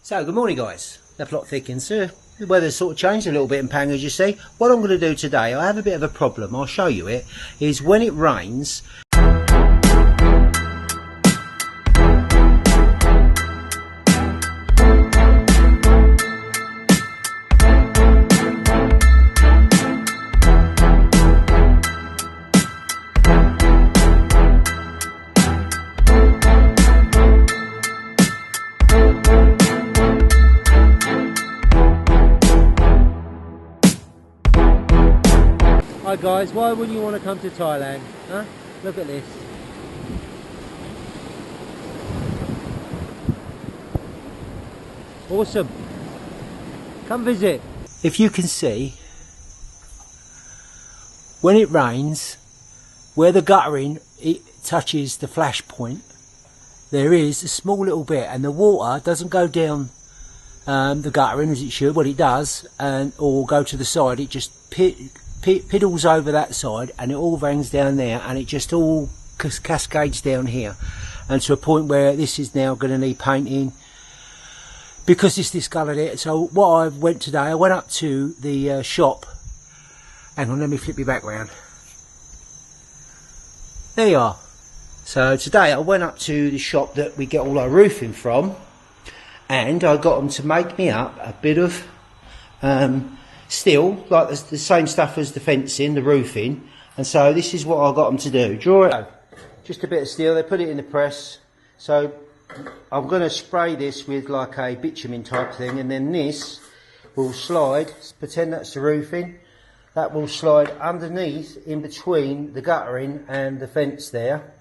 So, good morning guys. Left lot thickens. The weather's sort of changed a little bit in Pang, as you see. What I'm going to do today, I have a bit of a problem, I'll show you it, is when it rains. Hi guys, why wouldn't you want to come to Thailand? Huh? Look at this. Awesome. Come visit. If you can see, when it rains, where the guttering it touches the flash point, there is a small little bit, and the water doesn't go down the guttering as it should. Well, it does, or go to the side. It just piddles over that side, and it all rains down there, and it just all cascades down here, and to a point where this is now going to need painting because it's discoloured it. So what I went today, I went up to the shop. Hang on, let me flip you back round. There you are. So today I went up to the shop that we get all our roofing from, and I got them to make me up a bit of steel, like the same stuff as the fencing, the roofing. And so this is what I got them to do. Draw it, just a bit of steel, they put it in the press. So I'm going to spray this with like a bitumen type thing, and then this will slide, pretend that's the roofing, that will slide underneath in between the guttering and the fence there.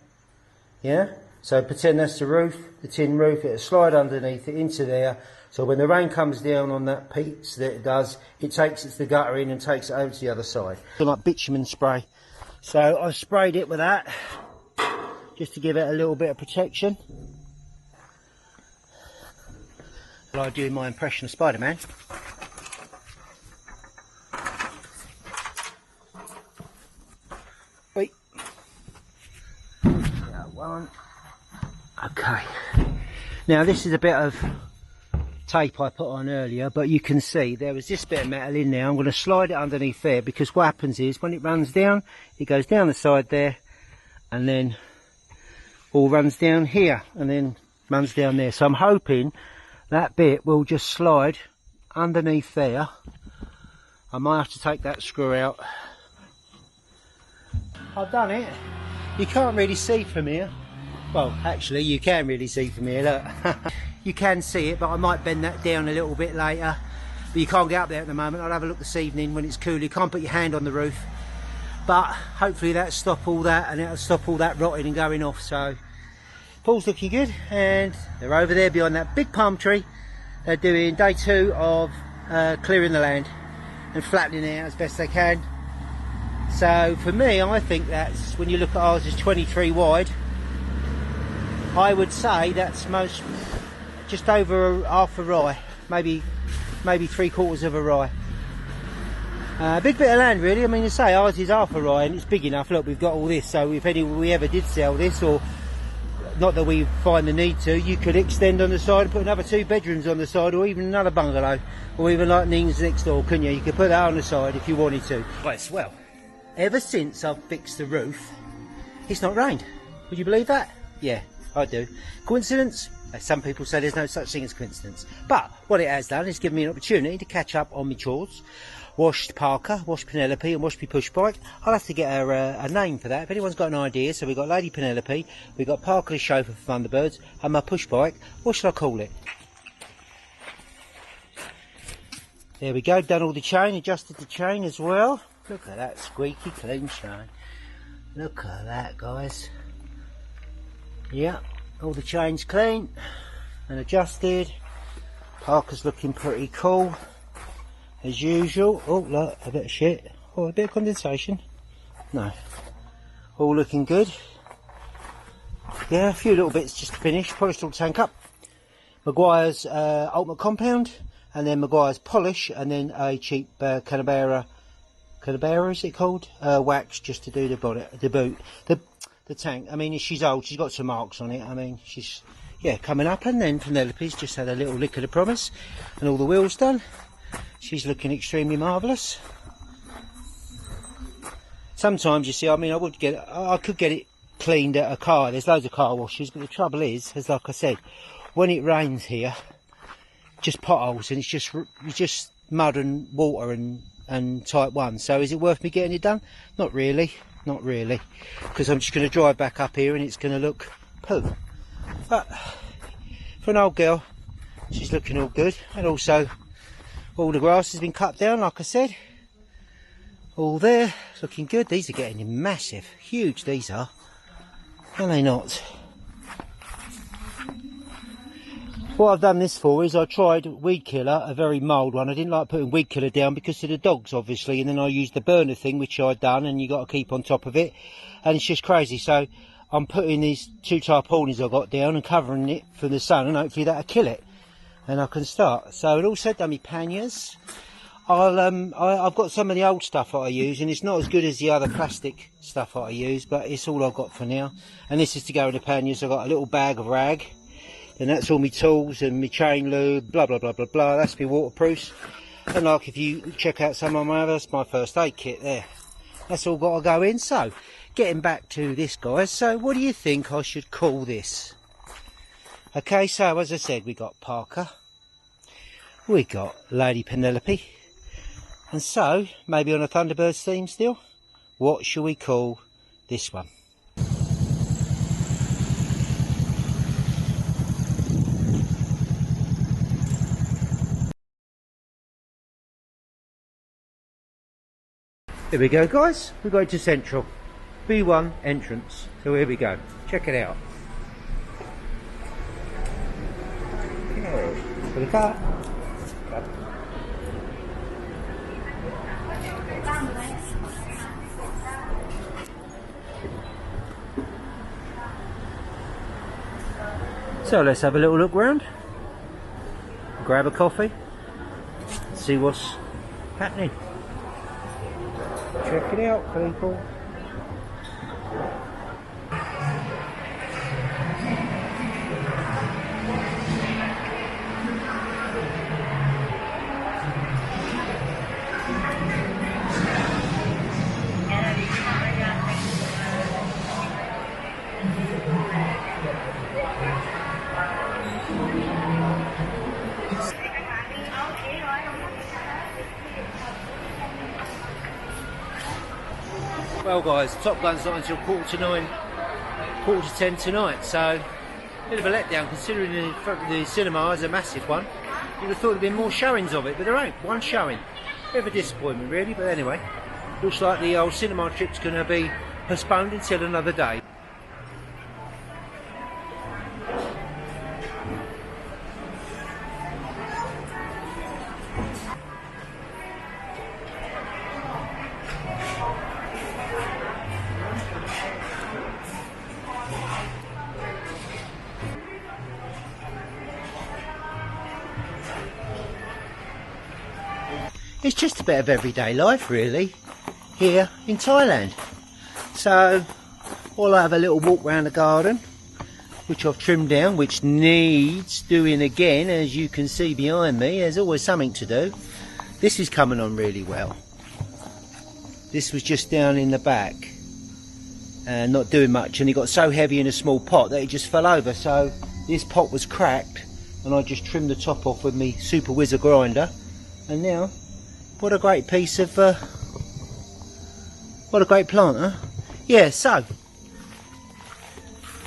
Yeah, so pretend that's the roof, the tin roof, it'll slide underneath it into there. So when the rain comes down on that piece that it does, it takes it to the guttering and takes it over to the other side. So like bitumen spray. So I sprayed it with that, just to give it a little bit of protection. Well, I do my impression of Spider-Man. Wait. That one. Okay. Now this is a bit of tape I put on earlier, but you can see there was this bit of metal in there. I'm going to slide it underneath there, because what happens is when it runs down, it goes down the side there, and then all runs down here, and then runs down there. So I'm hoping that bit will just slide underneath there. I might have to take that screw out. I've done it. You can't really see from here. Well, actually you can really see from here, look. You can see it, but I might bend that down a little bit later. But you can't get up there at the moment. I'll have a look this evening when it's cool. You can't put your hand on the roof. But hopefully that'll stop all that, and it'll stop all that rotting and going off. So pool's looking good, and they're over there behind that big palm tree. They're doing day 2 of clearing the land and flattening it out as best they can. So for me, I think that's, when you look at ours, is 23 wide. I would say that's just over half a rye, maybe 3/4 of a rye. Big bit of land really. I mean, to say ours is half a rye, and it's big enough. Look, we've got all this, so if we ever did sell this, or not that we find the need to, you could extend on the side and put another 2 bedrooms on the side, or even another bungalow, or even like Ning's next door, couldn't you? You could put that on the side if you wanted to. Right, well, ever since I've fixed the roof, it's not rained. Would you believe that? Yeah, I do. Coincidence? Some people say there's no such thing as coincidence. But what it has done is given me an opportunity to catch up on my chores. Washed Parker, washed Penelope, and washed my push bike. I'll have to get her a name for that. If anyone's got an idea, so we've got Lady Penelope, we've got Parker the chauffeur for Thunderbirds, and my push bike. What should I call it? There we go, done all the chain, adjusted the chain as well. Look at that squeaky clean chain. Look at that, guys. Yeah, all the chains clean and adjusted. Parker's looking pretty cool as usual. Oh, look, a bit of shit. Oh, a bit of condensation. No, all looking good. Yeah, a few little bits just to finish. Polished all the tank up. Maguire's ultimate compound, and then Maguire's polish, and then a cheap Canberra is it called? Wax, just to do the bonnet, the boot, the tank. I mean, she's old, she's got some marks on it. I mean, she's yeah, coming up. And then Penelope's just had a little lick of the promise and all the wheels done. She's looking extremely marvellous. Sometimes, you see, I mean, I could get it cleaned at a car. There's loads of car washes, but the trouble is, as like I said, when it rains here, just potholes, and it's just mud and water and type 1. So is it worth me getting it done? Not really, not really, because I'm just going to drive back up here and it's going to look poo. But for an old girl, she's looking all good. And also all the grass has been cut down, like I said, all there, looking good. These are getting massive, huge these are they not? What I've done this for is I tried weed killer, a very mild one. I didn't like putting weed killer down because of the dogs, obviously, and then I used the burner thing, which I'd done, and you got to keep on top of it, and it's just crazy. So I'm putting these 2 tarpaulins I got down and covering it from the sun, and hopefully that'll kill it, and I can start. So it also done me panniers. I've got some of the old stuff that I use, and it's not as good as the other plastic stuff that I use, but it's all I've got for now. And this is to go in the panniers. I've got a little bag of rag, and that's all my tools and my chain lube, blah blah blah blah blah. That's my waterproofs. And like, if you check out some of my others, my first aid kit there. That's all got to go in. So getting back to this, guys, so what do you think I should call this? Okay, so as I said, we got Parker, we got Lady Penelope, and so maybe on a Thunderbirds theme still, what shall we call this one? Here we go, guys, we're going to Central B1 entrance, so here we go, check it out. Okay, for the car. So let's have a little look round, grab a coffee, see what's happening. Check it out, people. Well guys, Top Gun's not until 10 tonight, so a bit of a letdown considering the cinema is a massive one. You'd have thought there'd been more showings of it, but there ain't one showing. Bit of a disappointment really, but anyway, looks like the old cinema trip's going to be postponed until another day. It's just a bit of everyday life really here in Thailand. So I'll have a little walk around the garden, which I've trimmed down, which needs doing again. As you can see behind me, there's always something to do. This is coming on really well. This was just down in the back and not doing much, and it got so heavy in a small pot that it just fell over. So this pot was cracked and I just trimmed the top off with my Super Whizzer grinder, and now what a great piece of what a great plant, huh? Yeah, so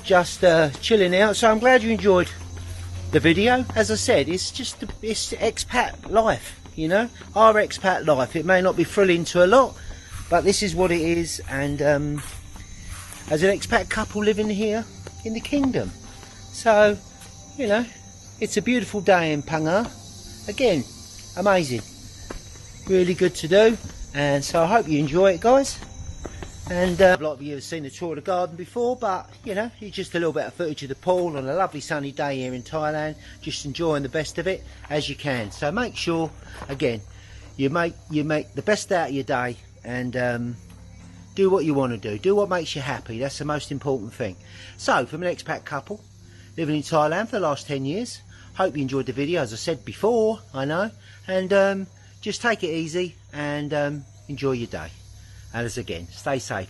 just chilling out. So I'm glad you enjoyed the video. As I said, it's just it's expat life, you know, our expat life. It may not be thrilling to a lot, but this is what it is. And as an expat couple living here in the kingdom, so you know, it's a beautiful day in Panga. Again, amazing, really good to do. And so I hope you enjoy it, guys. And a lot of you have seen the tour of the garden before, but you know, it's just a little bit of footage of the pool on a lovely sunny day here in Thailand, just enjoying the best of it as you can. So make sure, again, you make the best out of your day, and do what you want to do what makes you happy. That's the most important thing. So from an expat couple, living in Thailand for the last 10 years. Hope you enjoyed the video, as I said before, I know. And just take it easy and enjoy your day. And as again, stay safe.